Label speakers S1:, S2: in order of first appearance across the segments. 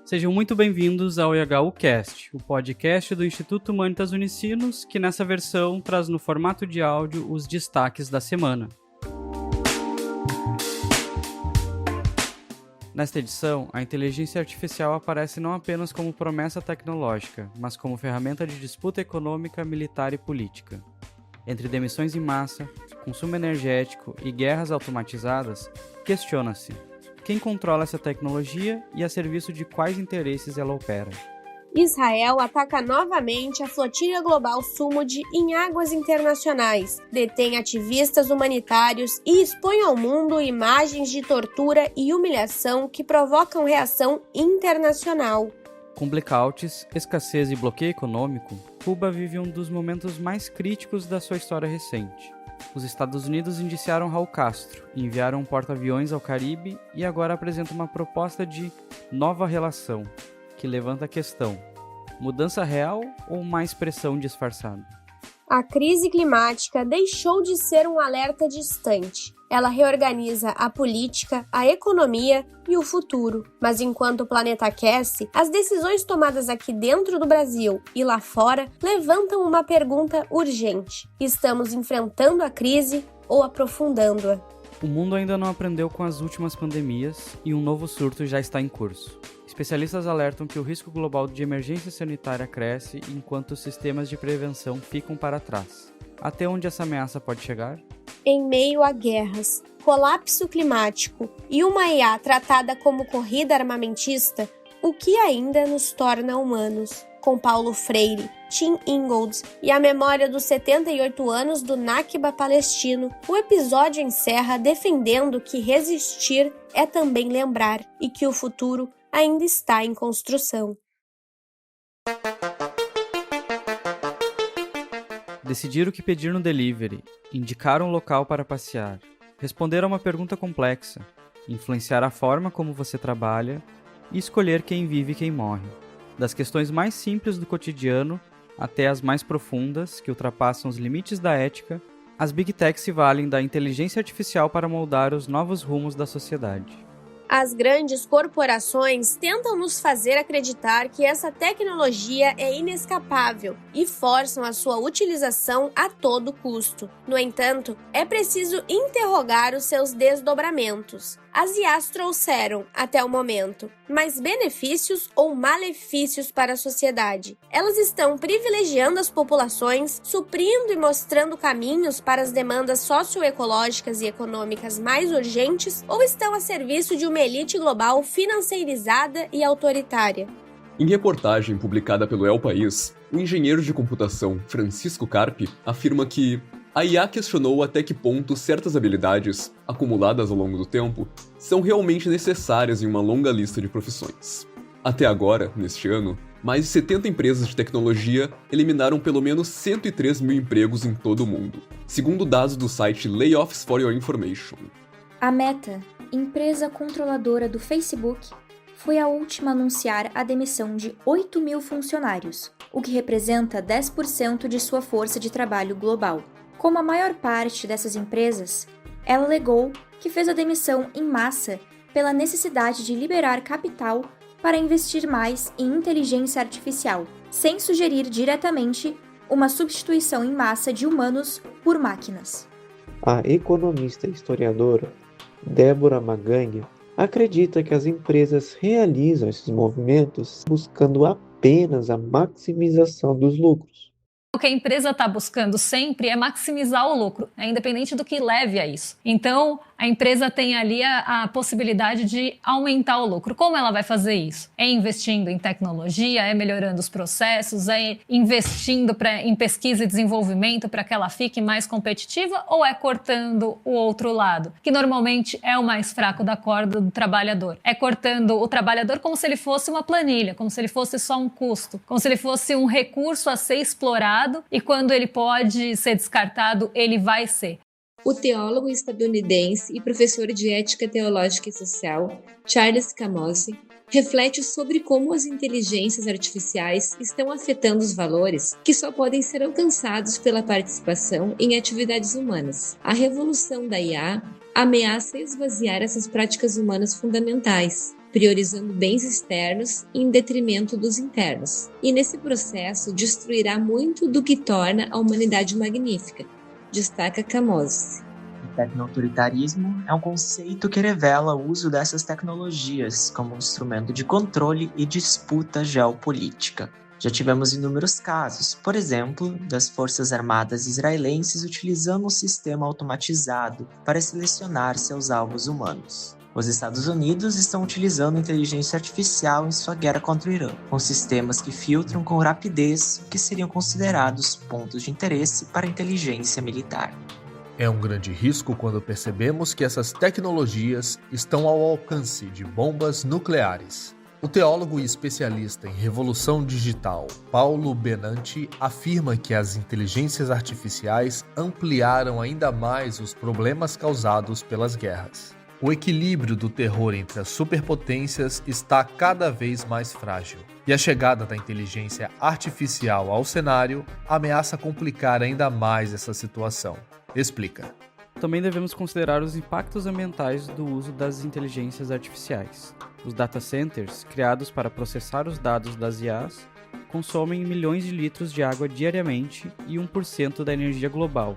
S1: Sejam muito bem-vindos ao IHUcast, o podcast do Instituto Humanitas Unicinos, que nessa versão traz no formato de áudio os destaques da semana. Nesta edição, a inteligência artificial aparece não apenas como promessa tecnológica, mas como ferramenta de disputa econômica, militar e política. Entre demissões em massa, consumo energético e guerras automatizadas, questiona-se: quem controla essa tecnologia e a serviço de quais interesses ela opera?
S2: Israel ataca novamente a flotilha global Sumud em águas internacionais, detém ativistas humanitários e expõe ao mundo imagens de tortura e humilhação que provocam reação internacional.
S1: Com blackouts, escassez e bloqueio econômico, Cuba vive um dos momentos mais críticos da sua história recente. Os Estados Unidos indiciaram Raul Castro, enviaram um porta-aviões ao Caribe e agora apresentam uma proposta de nova relação, que levanta a questão: mudança real ou mais pressão disfarçada?
S2: A crise climática deixou de ser um alerta distante. Ela reorganiza a política, a economia e o futuro. Mas enquanto o planeta aquece, as decisões tomadas aqui dentro do Brasil e lá fora levantam uma pergunta urgente: estamos enfrentando a crise ou aprofundando-a?
S1: O mundo ainda não aprendeu com as últimas pandemias e um novo surto já está em curso. Especialistas alertam que o risco global de emergência sanitária cresce enquanto os sistemas de prevenção ficam para trás. Até onde essa ameaça pode chegar?
S2: Em meio a guerras, colapso climático e uma IA tratada como corrida armamentista, o que ainda nos torna humanos? Com Paulo Freire, Tim Ingold e a memória dos 78 anos do Nakba palestino, o episódio encerra defendendo que resistir é também lembrar e que o futuro ainda está em construção.
S1: Decidir o que pedir no delivery, indicar um local para passear, responder a uma pergunta complexa, influenciar a forma como você trabalha e escolher quem vive e quem morre. Das questões mais simples do cotidiano até as mais profundas, que ultrapassam os limites da ética, as Big Tech se valem da inteligência artificial para moldar os novos rumos da sociedade.
S2: As grandes corporações tentam nos fazer acreditar que essa tecnologia é inescapável e forçam a sua utilização a todo custo. No entanto, é preciso interrogar os seus desdobramentos. As IAs trouxeram, até o momento, mais benefícios ou malefícios para a sociedade? Elas estão privilegiando as populações, suprindo e mostrando caminhos para as demandas socioecológicas e econômicas mais urgentes, ou estão a serviço de uma elite global financeirizada e autoritária?
S3: Em reportagem publicada pelo El País, o engenheiro de computação Francisco Carpi afirma que a IA questionou até que ponto certas habilidades, acumuladas ao longo do tempo, são realmente necessárias em uma longa lista de profissões. Até agora, neste ano, mais de 70 empresas de tecnologia eliminaram pelo menos 103 mil empregos em todo o mundo, segundo dados do site Layoffs for Your Information.
S4: A Meta, empresa controladora do Facebook, foi a última a anunciar a demissão de 8 mil funcionários, o que representa 10% de sua força de trabalho global. Como a maior parte dessas empresas, ela alegou que fez a demissão em massa pela necessidade de liberar capital para investir mais em inteligência artificial, sem sugerir diretamente uma substituição em massa de humanos por máquinas.
S5: A economista e historiadora Débora Maganha acredita que as empresas realizam esses movimentos buscando apenas a maximização dos lucros.
S6: O que a empresa está buscando sempre é maximizar o lucro, independente do que leve a isso. Então, a empresa tem ali a possibilidade de aumentar o lucro. Como ela vai fazer isso? É investindo em tecnologia, é melhorando os processos, é investindo em pesquisa e desenvolvimento para que ela fique mais competitiva, ou é cortando o outro lado, que normalmente é o mais fraco da corda do trabalhador? É cortando o trabalhador como se ele fosse uma planilha, como se ele fosse só um custo, como se ele fosse um recurso a ser explorado, e quando ele pode ser descartado, ele vai ser.
S7: O teólogo estadunidense e professor de ética teológica e social, Charles Camossi, reflete sobre como as inteligências artificiais estão afetando os valores que só podem ser alcançados pela participação em atividades humanas. A revolução da IA ameaça esvaziar essas práticas humanas fundamentais, priorizando bens externos em detrimento dos internos. E nesse processo destruirá muito do que torna a humanidade magnífica, destaca Camões.
S8: O tecnoautoritarismo é um conceito que revela o uso dessas tecnologias como um instrumento de controle e disputa geopolítica. Já tivemos inúmeros casos, por exemplo, das Forças Armadas israelenses utilizando um sistema automatizado para selecionar seus alvos humanos. Os Estados Unidos estão utilizando inteligência artificial em sua guerra contra o Irã, com sistemas que filtram com rapidez o que seriam considerados pontos de interesse para a inteligência militar.
S9: É um grande risco quando percebemos que essas tecnologias estão ao alcance de bombas nucleares. O teólogo e especialista em revolução digital Paulo Benanti afirma que as inteligências artificiais ampliaram ainda mais os problemas causados pelas guerras. O equilíbrio do terror entre as superpotências está cada vez mais frágil, e a chegada da inteligência artificial ao cenário ameaça complicar ainda mais essa situação. Explica.
S1: Também devemos considerar os impactos ambientais do uso das inteligências artificiais. Os data centers, criados para processar os dados das IAs, consomem milhões de litros de água diariamente e 1% da energia global,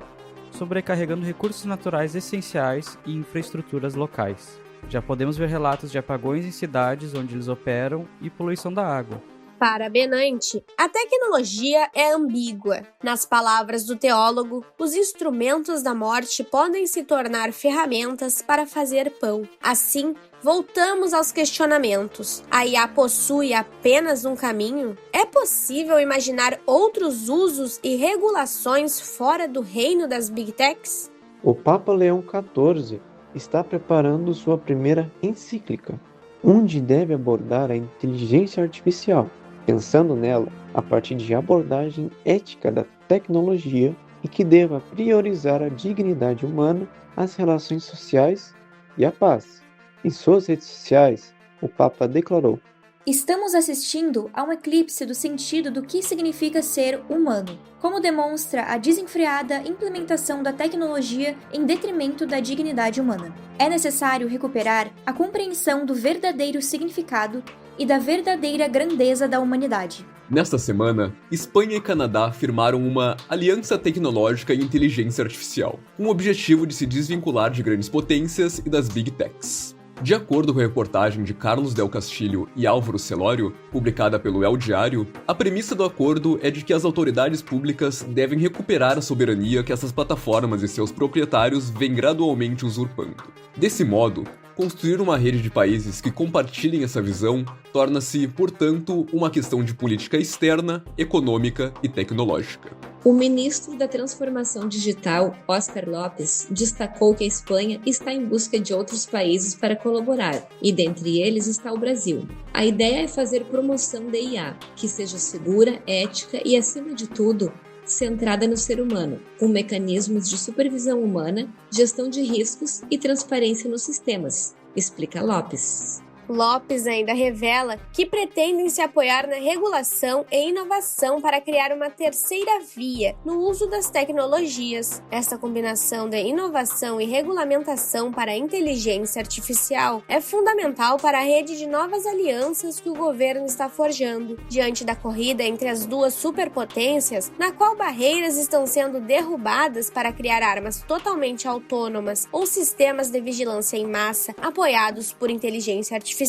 S1: sobrecarregando recursos naturais essenciais e infraestruturas locais. Já podemos ver relatos de apagões em cidades onde eles operam e poluição da água.
S2: Para Benanti, a tecnologia é ambígua. Nas palavras do teólogo, os instrumentos da morte podem se tornar ferramentas para fazer pão. Assim, voltamos aos questionamentos. A IA possui apenas um caminho? É possível imaginar outros usos e regulações fora do reino das Big Techs?
S5: O Papa Leão XIV está preparando sua primeira encíclica, onde deve abordar a inteligência artificial, pensando nela a partir de abordagem ética da tecnologia e que deva priorizar a dignidade humana, as relações sociais e a paz. Em suas redes sociais, o Papa declarou:
S4: Estamos assistindo a um eclipse do sentido do que significa ser humano, como demonstra a desenfreada implementação da tecnologia em detrimento da dignidade humana. É necessário recuperar a compreensão do verdadeiro significado e da verdadeira grandeza da humanidade.
S3: Nesta semana, Espanha e Canadá firmaram uma aliança tecnológica em inteligência artificial, com o objetivo de se desvincular de grandes potências e das Big Techs. De acordo com a reportagem de Carlos Del Castillo e Álvaro Celório, publicada pelo El Diário, a premissa do acordo é de que as autoridades públicas devem recuperar a soberania que essas plataformas e seus proprietários vêm gradualmente usurpando. Desse modo, construir uma rede de países que compartilhem essa visão torna-se, portanto, uma questão de política externa, econômica e tecnológica.
S7: O ministro da Transformação Digital, Óscar Lopes, destacou que a Espanha está em busca de outros países para colaborar, e dentre eles está o Brasil. A ideia é fazer promoção da IA, que seja segura, ética e, acima de tudo, centrada no ser humano, com mecanismos de supervisão humana, gestão de riscos e transparência nos sistemas, explica Lopes.
S2: Lopes ainda revela que pretendem se apoiar na regulação e inovação para criar uma terceira via no uso das tecnologias. Esta combinação de inovação e regulamentação para a inteligência artificial é fundamental para a rede de novas alianças que o governo está forjando, diante da corrida entre as duas superpotências, na qual barreiras estão sendo derrubadas para criar armas totalmente autônomas ou sistemas de vigilância em massa apoiados por inteligência artificial.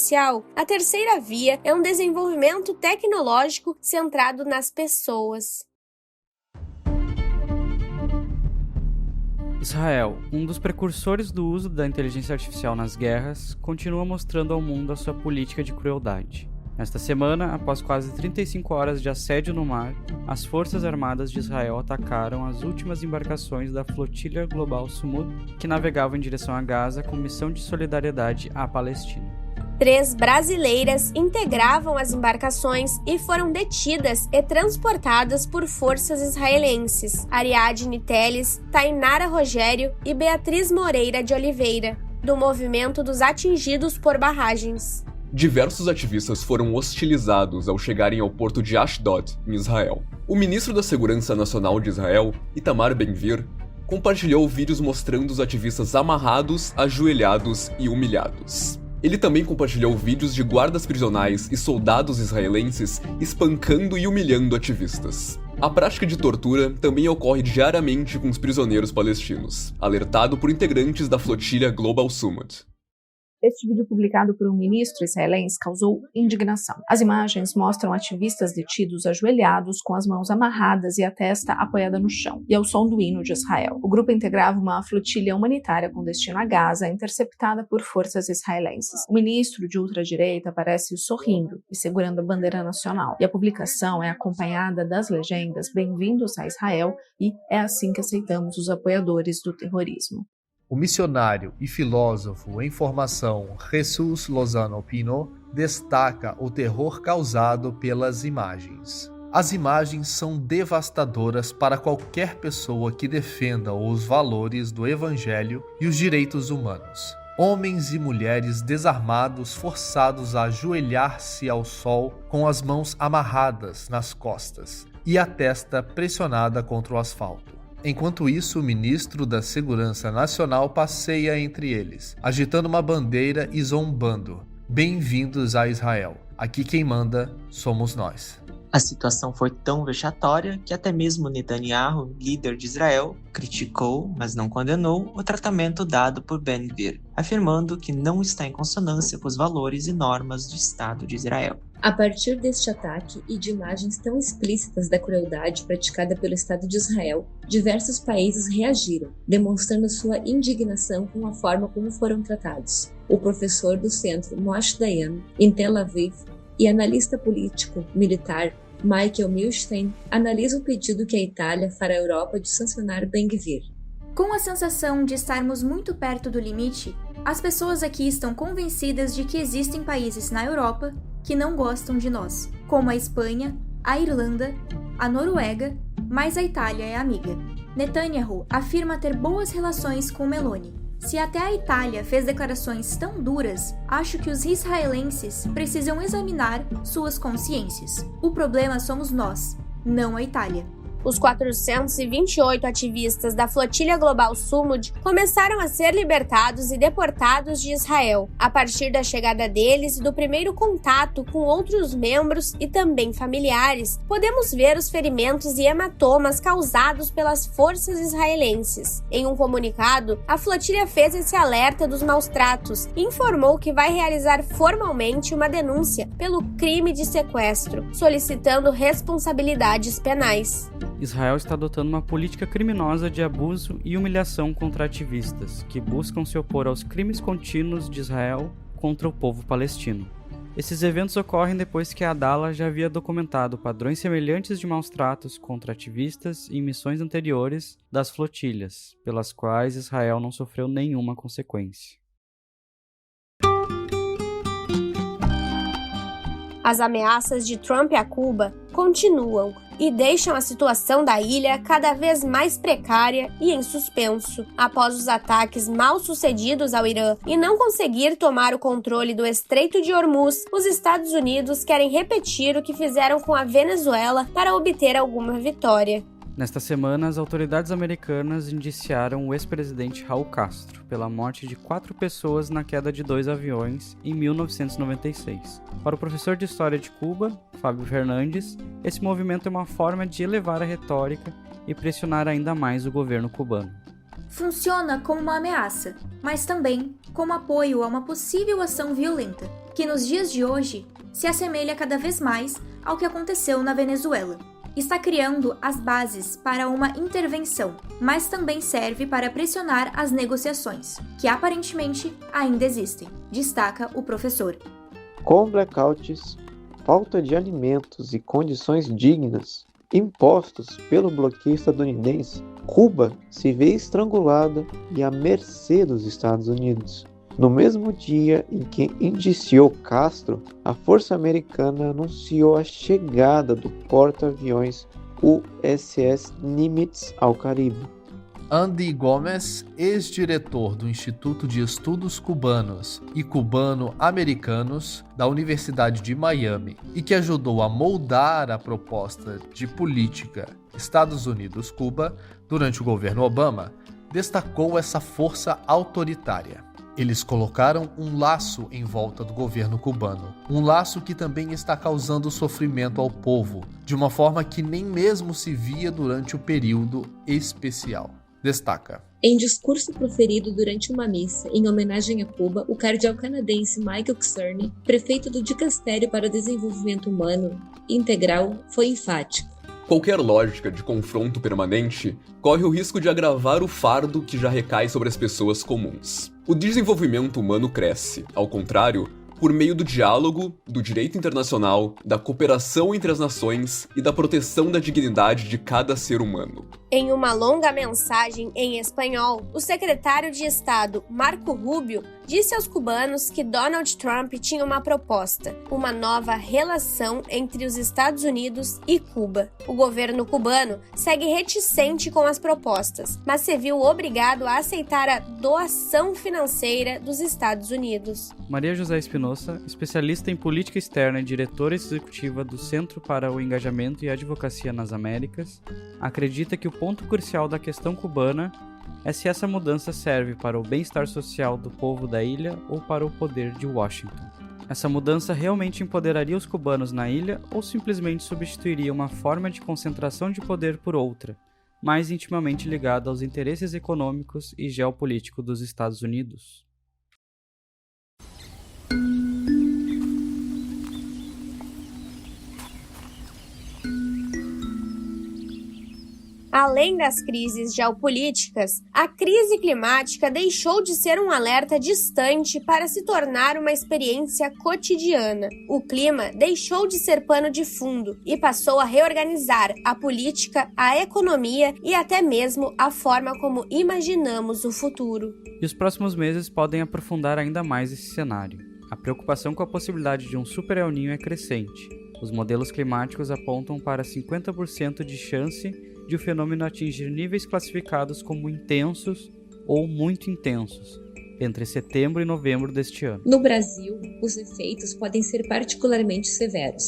S2: A terceira via é um desenvolvimento tecnológico centrado nas pessoas.
S1: Israel, um dos precursores do uso da inteligência artificial nas guerras, continua mostrando ao mundo a sua política de crueldade. Nesta semana, após quase 35 horas de assédio no mar, as Forças Armadas de Israel atacaram as últimas embarcações da Flotilha Global Sumud, que navegavam em direção a Gaza com missão de solidariedade à Palestina.
S2: 3 brasileiras integravam as embarcações e foram detidas e transportadas por forças israelenses: Ariadne Teles, Tainara Rogério e Beatriz Moreira de Oliveira, do movimento dos atingidos por barragens.
S3: Diversos ativistas foram hostilizados ao chegarem ao porto de Ashdod, em Israel. O ministro da Segurança Nacional de Israel, Itamar Ben-Gvir, compartilhou vídeos mostrando os ativistas amarrados, ajoelhados e humilhados. Ele também compartilhou vídeos de guardas prisionais e soldados israelenses espancando e humilhando ativistas. A prática de tortura também ocorre diariamente com os prisioneiros palestinos, alertado por integrantes da flotilha Global Summit.
S10: Este vídeo publicado por um ministro israelense causou indignação. As imagens mostram ativistas detidos ajoelhados com as mãos amarradas e a testa apoiada no chão, e ao som do hino de Israel. O grupo integrava uma flotilha humanitária com destino a Gaza, interceptada por forças israelenses. O ministro de ultradireita aparece sorrindo e segurando a bandeira nacional, e a publicação é acompanhada das legendas "Bem-vindos a Israel" e "É assim que aceitamos os apoiadores do terrorismo".
S9: O missionário e filósofo em formação Jesus Lozano Pino destaca o terror causado pelas imagens. As imagens são devastadoras para qualquer pessoa que defenda os valores do Evangelho e os direitos humanos. Homens e mulheres desarmados forçados a ajoelhar-se ao sol com as mãos amarradas nas costas e a testa pressionada contra o asfalto. Enquanto isso, o ministro da Segurança Nacional passeia entre eles, agitando uma bandeira e zombando. Bem-vindos a Israel. Aqui quem manda somos nós.
S8: A situação foi tão vexatória que até mesmo Netanyahu, líder de Israel, criticou, mas não condenou, o tratamento dado por Ben-Gvir, afirmando que não está em consonância com os valores e normas do Estado de Israel.
S7: A partir deste ataque e de imagens tão explícitas da crueldade praticada pelo Estado de Israel, diversos países reagiram, demonstrando sua indignação com a forma como foram tratados. O professor do centro Moshe Dayan, em Tel Aviv, e analista político militar Michael Milstein analisa o pedido que a Itália fará à Europa de sancionar Ben-Gvir.
S4: Com a sensação de estarmos muito perto do limite, as pessoas aqui estão convencidas de que existem países na Europa que não gostam de nós, como a Espanha, a Irlanda, a Noruega, mas a Itália é amiga. Netanyahu afirma ter boas relações com Meloni. Se até a Itália fez declarações tão duras, acho que os israelenses precisam examinar suas consciências. O problema somos nós, não a Itália.
S2: Os 428 ativistas da Flotilha Global Summit começaram a ser libertados e deportados de Israel, a partir da chegada deles e do primeiro contato com outros membros e também familiares. Podemos ver os ferimentos e hematomas causados pelas forças israelenses. Em um comunicado, a flotilha fez esse alerta dos maus-tratos e informou que vai realizar formalmente uma denúncia pelo crime de sequestro, solicitando responsabilidades penais.
S1: Israel está adotando uma política criminosa de abuso e humilhação contra ativistas, que buscam se opor aos crimes contínuos de Israel contra o povo palestino. Esses eventos ocorrem depois que a Adala já havia documentado padrões semelhantes de maus-tratos contra ativistas em missões anteriores das flotilhas, pelas quais Israel não sofreu nenhuma consequência.
S2: As ameaças de Trump a Cuba continuam e deixam a situação da ilha cada vez mais precária e em suspenso. Após os ataques mal sucedidos ao Irã e não conseguir tomar o controle do Estreito de Hormuz, os Estados Unidos querem repetir o que fizeram com a Venezuela para obter alguma vitória.
S1: Nesta semana, as autoridades americanas indiciaram o ex-presidente Raul Castro pela morte de 4 pessoas na queda de 2 aviões em 1996. Para o professor de História de Cuba, Fábio Fernandes, esse movimento é uma forma de elevar a retórica e pressionar ainda mais o governo cubano.
S4: Funciona como uma ameaça, mas também como apoio a uma possível ação violenta, que nos dias de hoje se assemelha cada vez mais ao que aconteceu na Venezuela. Está criando as bases para uma intervenção, mas também serve para pressionar as negociações, que aparentemente ainda existem, destaca o professor.
S5: Com blackouts, falta de alimentos e condições dignas impostos pelo bloqueio estadunidense, Cuba se vê estrangulada e à mercê dos Estados Unidos. No mesmo dia em que indiciou Castro, a Força Americana anunciou a chegada do porta-aviões USS Nimitz ao Caribe.
S9: Andy Gomes, ex-diretor do Instituto de Estudos Cubanos e Cubano-Americanos da Universidade de Miami e que ajudou a moldar a proposta de política Estados Unidos-Cuba durante o governo Obama, destacou essa força autoritária. Eles colocaram um laço em volta do governo cubano, um laço que também está causando sofrimento ao povo, de uma forma que nem mesmo se via durante o período especial. Destaca.
S7: Em discurso proferido durante uma missa em homenagem a Cuba, o cardeal canadense Michael Cerny, prefeito do Dicastério para o Desenvolvimento Humano Integral, foi enfático.
S3: Qualquer lógica de confronto permanente corre o risco de agravar o fardo que já recai sobre as pessoas comuns. O desenvolvimento humano cresce, ao contrário, por meio do diálogo, do direito internacional, da cooperação entre as nações e da proteção da dignidade de cada ser humano.
S2: Em uma longa mensagem em espanhol, o secretário de Estado, Marco Rubio, disse aos cubanos que Donald Trump tinha uma proposta, uma nova relação entre os Estados Unidos e Cuba. O governo cubano segue reticente com as propostas, mas se viu obrigado a aceitar a doação financeira dos Estados Unidos.
S1: Maria José Espinosa, especialista em política externa e diretora executiva do Centro para o Engajamento e Advocacia nas Américas, acredita que o ponto crucial da questão cubana é se essa mudança serve para o bem-estar social do povo da ilha ou para o poder de Washington. Essa mudança realmente empoderaria os cubanos na ilha ou simplesmente substituiria uma forma de concentração de poder por outra, mais intimamente ligada aos interesses econômicos e geopolíticos dos Estados Unidos?
S2: Além das crises geopolíticas, a crise climática deixou de ser um alerta distante para se tornar uma experiência cotidiana. O clima deixou de ser pano de fundo e passou a reorganizar a política, a economia e até mesmo a forma como imaginamos o futuro.
S1: E os próximos meses podem aprofundar ainda mais esse cenário. A preocupação com a possibilidade de um super El Niño é crescente. Os modelos climáticos apontam para 50% de chance de o fenômeno atingir níveis classificados como intensos ou muito intensos, entre setembro e novembro deste ano.
S7: No Brasil, os efeitos podem ser particularmente severos.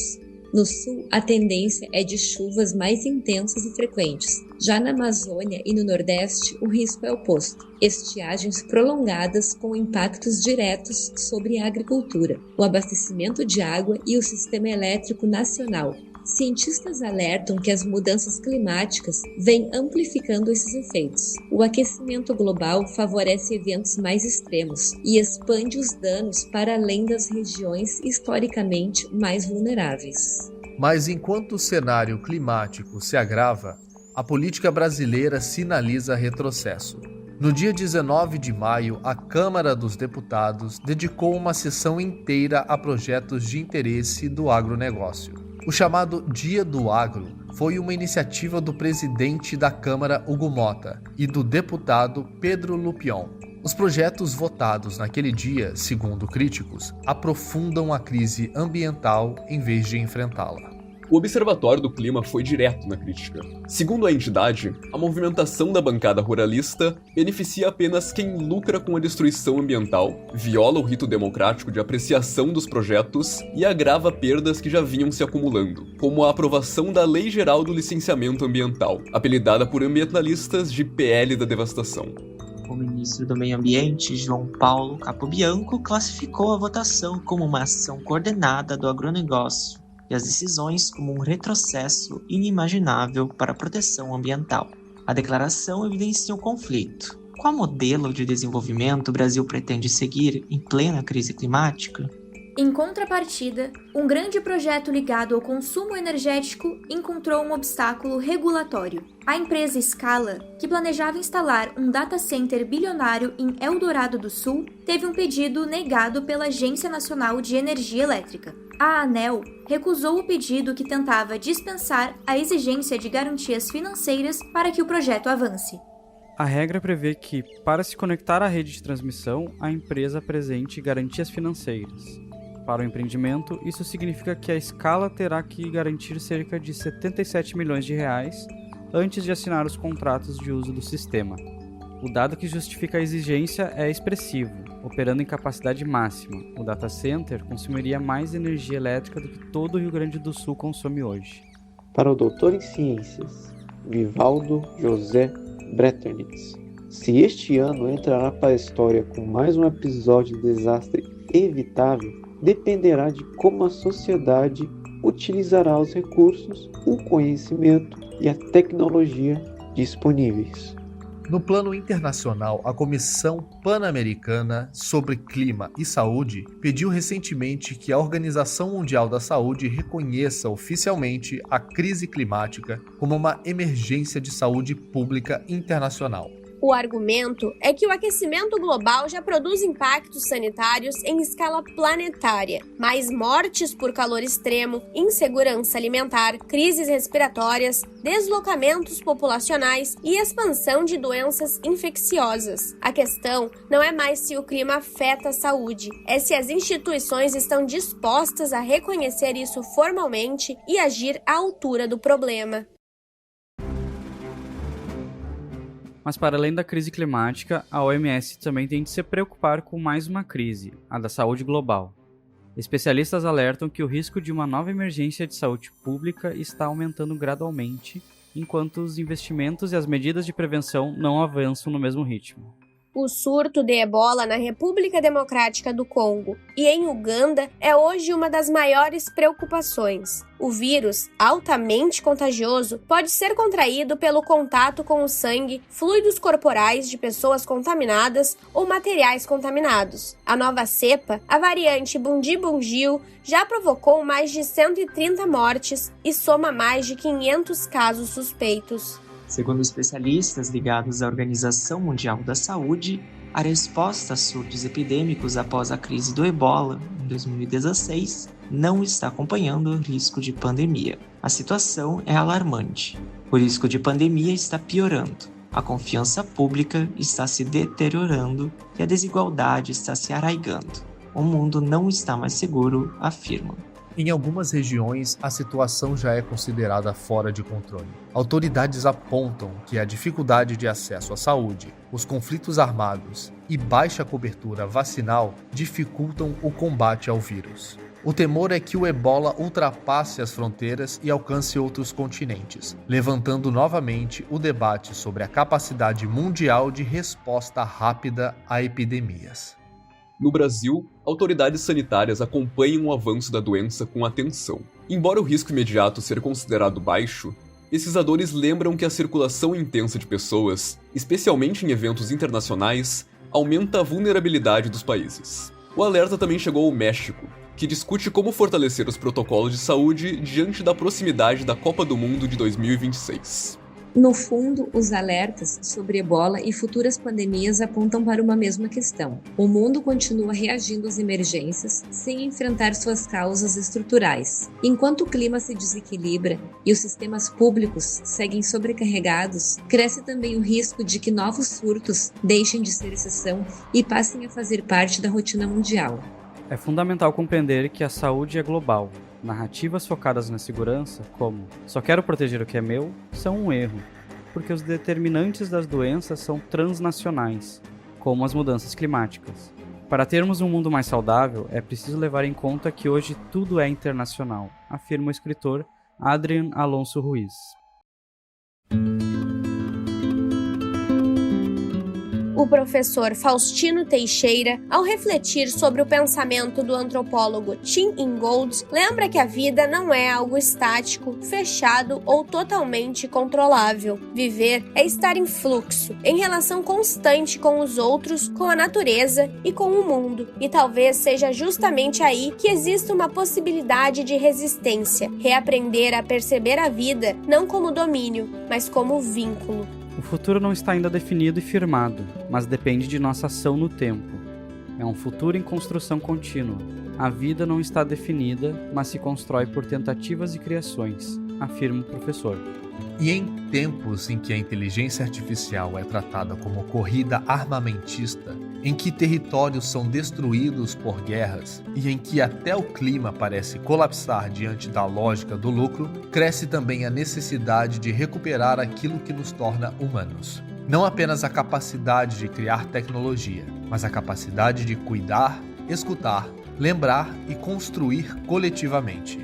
S7: No sul, a tendência é de chuvas mais intensas e frequentes. Já na Amazônia e no Nordeste, o risco é oposto. Estiagens prolongadas com impactos diretos sobre a agricultura, o abastecimento de água e o sistema elétrico nacional. Cientistas alertam que as mudanças climáticas vêm amplificando esses efeitos. O aquecimento global favorece eventos mais extremos e expande os danos para além das regiões historicamente mais vulneráveis.
S9: Mas enquanto o cenário climático se agrava, a política brasileira sinaliza retrocesso. No dia 19 de maio, a Câmara dos Deputados dedicou uma sessão inteira a projetos de interesse do agronegócio. O chamado Dia do Agro foi uma iniciativa do presidente da Câmara, Hugo Mota, e do deputado Pedro Lupion. Os projetos votados naquele dia, segundo críticos, aprofundam a crise ambiental em vez de enfrentá-la.
S3: O Observatório do Clima foi direto na crítica. Segundo a entidade, a movimentação da bancada ruralista beneficia apenas quem lucra com a destruição ambiental, viola o rito democrático de apreciação dos projetos e agrava perdas que já vinham se acumulando, como a aprovação da Lei Geral do Licenciamento Ambiental, apelidada por ambientalistas de PL da Devastação.
S8: O ministro do Meio Ambiente, João Paulo Capobianco, classificou a votação como uma ação coordenada do agronegócio e as decisões como um retrocesso inimaginável para a proteção ambiental. A declaração evidencia um conflito. Qual modelo de desenvolvimento o Brasil pretende seguir em plena crise climática?
S4: Em contrapartida, um grande projeto ligado ao consumo energético encontrou um obstáculo regulatório. A empresa Scala, que planejava instalar um data center bilionário em Eldorado do Sul, teve um pedido negado pela Agência Nacional de Energia Elétrica. A ANEEL recusou o pedido que tentava dispensar a exigência de garantias financeiras para que o projeto avance.
S1: A regra prevê que, para se conectar à rede de transmissão, a empresa apresente garantias financeiras. Para o empreendimento, isso significa que a Scala terá que garantir cerca de 77 milhões de reais antes de assinar os contratos de uso do sistema. O dado que justifica a exigência é expressivo. Operando em capacidade máxima, o data center consumiria mais energia elétrica do que todo o Rio Grande do Sul consome hoje.
S5: Para o doutor em ciências, Vivaldo José Bretternitz, se este ano entrará para a história com mais um episódio de desastre evitável, dependerá de como a sociedade utilizará os recursos, o conhecimento e a tecnologia disponíveis.
S9: No plano internacional, a Comissão Pan-Americana sobre Clima e Saúde pediu recentemente que a Organização Mundial da Saúde reconheça oficialmente a crise climática como uma emergência de saúde pública internacional.
S2: O argumento é que o aquecimento global já produz impactos sanitários em escala planetária, mais mortes por calor extremo, insegurança alimentar, crises respiratórias, deslocamentos populacionais e expansão de doenças infecciosas. A questão não é mais se o clima afeta a saúde, é se as instituições estão dispostas a reconhecer isso formalmente e agir à altura do problema.
S1: Mas para além da crise climática, a OMS também tem de se preocupar com mais uma crise, a da saúde global. Especialistas alertam que o risco de uma nova emergência de saúde pública está aumentando gradualmente, enquanto os investimentos e as medidas de prevenção não avançam no mesmo ritmo.
S2: O surto de ebola na República Democrática do Congo e em Uganda é hoje uma das maiores preocupações. O vírus, altamente contagioso, pode ser contraído pelo contato com o sangue, fluidos corporais de pessoas contaminadas ou materiais contaminados. A nova cepa, a variante Bundibugyo, já provocou mais de 130 mortes e soma mais de 500 casos suspeitos.
S8: Segundo especialistas ligados à Organização Mundial da Saúde, a resposta a surtos epidêmicos após a crise do ebola, em 2016, não está acompanhando o risco de pandemia. A situação é alarmante. O risco de pandemia está piorando, a confiança pública está se deteriorando e a desigualdade está se arraigando. O mundo não está mais seguro, afirmam.
S9: Em algumas regiões, a situação já é considerada fora de controle. Autoridades apontam que a dificuldade de acesso à saúde, os conflitos armados e baixa cobertura vacinal dificultam o combate ao vírus. O temor é que o ebola ultrapasse as fronteiras e alcance outros continentes, levantando novamente o debate sobre a capacidade mundial de resposta rápida a epidemias.
S3: No Brasil, autoridades sanitárias acompanham o avanço da doença com atenção. Embora o risco imediato ser considerado baixo, pesquisadores lembram que a circulação intensa de pessoas, especialmente em eventos internacionais, aumenta a vulnerabilidade dos países. O alerta também chegou ao México, que discute como fortalecer os protocolos de saúde diante da proximidade da Copa do Mundo de 2026.
S7: No fundo, os alertas sobre ebola e futuras pandemias apontam para uma mesma questão. O mundo continua reagindo às emergências sem enfrentar suas causas estruturais. Enquanto o clima se desequilibra e os sistemas públicos seguem sobrecarregados, cresce também o risco de que novos surtos deixem de ser exceção e passem a fazer parte da rotina mundial.
S1: É fundamental compreender que a saúde é global. Narrativas focadas na segurança, como "só quero proteger o que é meu", são um erro, porque os determinantes das doenças são transnacionais, como as mudanças climáticas. Para termos um mundo mais saudável, é preciso levar em conta que hoje tudo é internacional, afirma o escritor Adrian Alonso Ruiz.
S2: O professor Faustino Teixeira, ao refletir sobre o pensamento do antropólogo Tim Ingold, lembra que a vida não é algo estático, fechado ou totalmente controlável. Viver é estar em fluxo, em relação constante com os outros, com a natureza e com o mundo. E talvez seja justamente aí que existe uma possibilidade de resistência, reaprender a perceber a vida não como domínio, mas como vínculo.
S1: O futuro não está ainda definido e firmado, mas depende de nossa ação no tempo. É um futuro em construção contínua. A vida não está definida, mas se constrói por tentativas e criações, afirma o professor.
S9: E em tempos em que a inteligência artificial é tratada como corrida armamentista, em que territórios são destruídos por guerras e em que até o clima parece colapsar diante da lógica do lucro, cresce também a necessidade de recuperar aquilo que nos torna humanos. Não apenas a capacidade de criar tecnologia, mas a capacidade de cuidar, escutar, lembrar e construir coletivamente.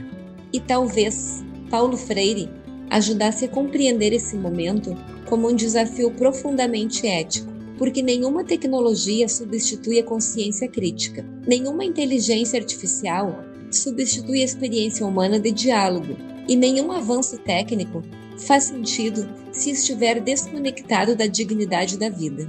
S7: E talvez Paulo Freire ajudasse a compreender esse momento como um desafio profundamente ético, porque nenhuma tecnologia substitui a consciência crítica, nenhuma inteligência artificial substitui a experiência humana de diálogo, e nenhum avanço técnico faz sentido se estiver desconectado da dignidade da vida.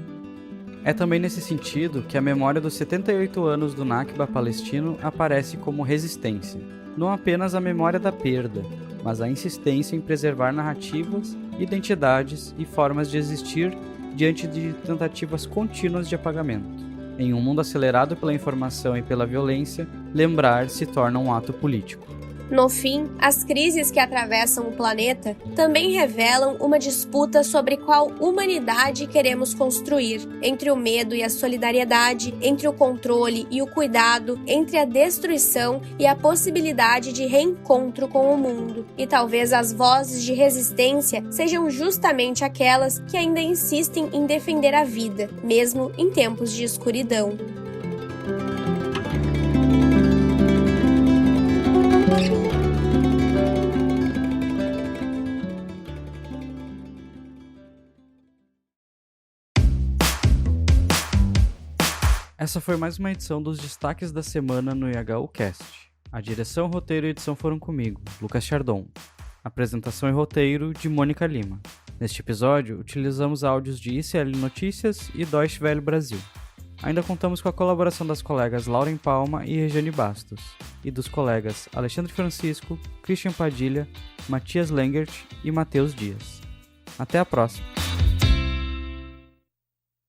S1: É também nesse sentido que a memória dos 78 anos do Nakba palestino aparece como resistência. Não apenas a memória da perda, mas a insistência em preservar narrativas, identidades e formas de existir diante de tentativas contínuas de apagamento. Em um mundo acelerado pela informação e pela violência, lembrar se torna um ato político.
S2: No fim, as crises que atravessam o planeta também revelam uma disputa sobre qual humanidade queremos construir, entre o medo e a solidariedade, entre o controle e o cuidado, entre a destruição e a possibilidade de reencontro com o mundo. E talvez as vozes de resistência sejam justamente aquelas que ainda insistem em defender a vida, mesmo em tempos de escuridão.
S1: Essa foi mais uma edição dos destaques da semana no IHUcast. A direção, roteiro e edição foram comigo, Lucas Chardon. Apresentação e roteiro de Mônica Lima. Neste episódio, utilizamos áudios de ICL Notícias e Deutsche Welle Brasil. Ainda contamos com a colaboração das colegas Lauren Palma e Regiane Bastos, e dos colegas Alexandre Francisco, Christian Padilha, Matias Lengert e Matheus Dias. Até a próxima!